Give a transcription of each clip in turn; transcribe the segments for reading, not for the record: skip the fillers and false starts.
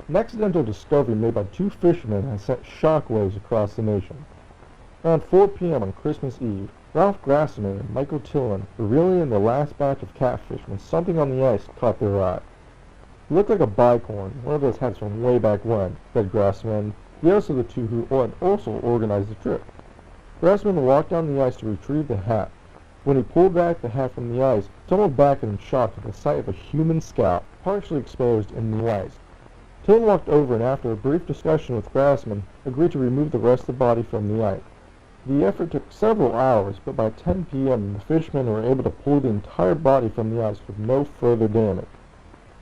An accidental discovery made by two fishermen has sent shockwaves across the nation. Around 4 p.m. on Christmas Eve, Ralph Grassman and Michael Tillman were reeling in the last batch of catfish when something on the ice caught their eye. "It looked like a bicorn, one of those hats from way back when," said Grassman, the eldest of the two who also organized the trip. Grassman walked down the ice to retrieve the hat. When he pulled back the hat from the ice, he tumbled back in shock at the sight of a human scalp, partially exposed in the ice. Tillman walked over and after a brief discussion with Grassman, agreed to remove the rest of the body from the ice. The effort took several hours, but by 10 p.m. the fishermen were able to pull the entire body from the ice with no further damage.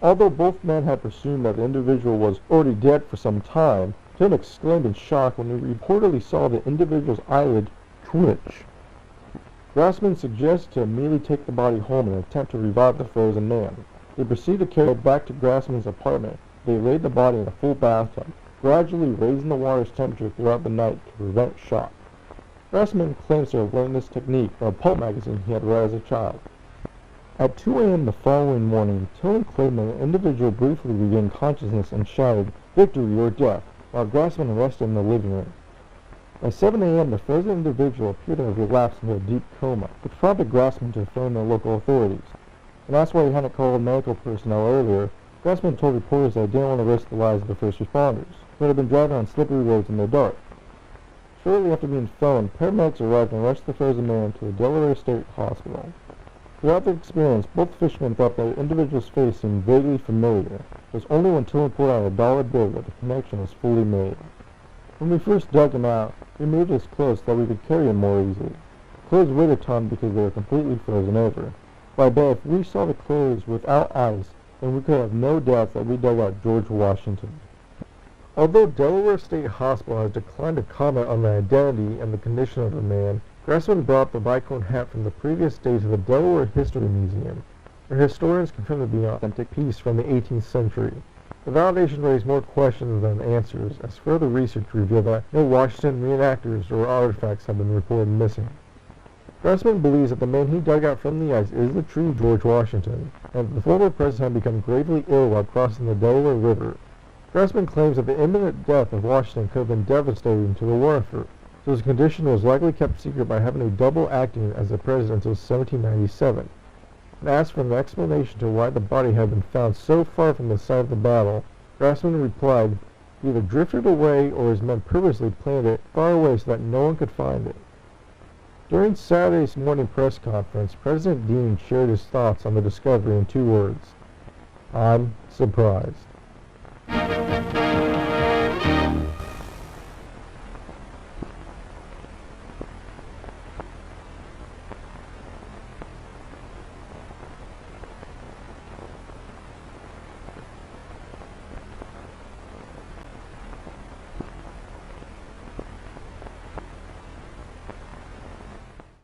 Although both men had presumed that the individual was already dead for some time, Tim exclaimed in shock when he reportedly saw the individual's eyelid twitch. Grassman suggested to immediately take the body home and attempt to revive the frozen man. They proceeded to carry it back to Grassman's apartment. They laid the body in a full bathtub, gradually raising the water's temperature throughout the night to prevent shock. Grassman claims to have learned this technique from a pulp magazine he had read as a child. At 2 a.m. the following morning, Tillman claimed that an individual briefly regained consciousness and shouted, "Victory or death," while Grassman rested in the living room. By 7 a.m. the frozen individual appeared to have relapsed into a deep coma, which prompted Grassman to phone the local authorities. When asked why he hadn't called medical personnel earlier, Grassman told reporters that he didn't want to risk the lives of the first responders, who had been driving on slippery roads in the dark. Shortly after being phoned, paramedics arrived and rushed the frozen man to the Delaware State Hospital. Throughout their experience, both fishermen thought that the individual's face seemed vaguely familiar. It was only when Tillman pulled out a dollar bill that the connection was fully made. "When we first dug him out, we moved his clothes so that we could carry him more easily. The clothes weighed a ton because they were completely frozen over. But I bet if we saw the clothes without ice, then we could have no doubts that we dug out George Washington." Although Delaware State Hospital has declined to comment on the identity and the condition of the man, Grassman brought the bicorn hat from the previous day to the Delaware History Museum, where historians confirmed it to be an authentic piece from the 18th century. The validation raised more questions than answers, as further research revealed that no Washington reenactors or artifacts have been reported missing. Grassman believes that the man he dug out from the ice is the true George Washington, and that the former president had become gravely ill while crossing the Delaware River. Grassman claims that the imminent death of Washington could have been devastating to the war effort, so his condition was likely kept secret by having a double acting as the president until 1797. When asked for an explanation to why the body had been found so far from the site of the battle, Grassman replied, "He either drifted away or his men purposely planted it far away so that no one could find it." During Saturday's morning press conference, President Dean shared his thoughts on the discovery in 2 words: "I'm surprised."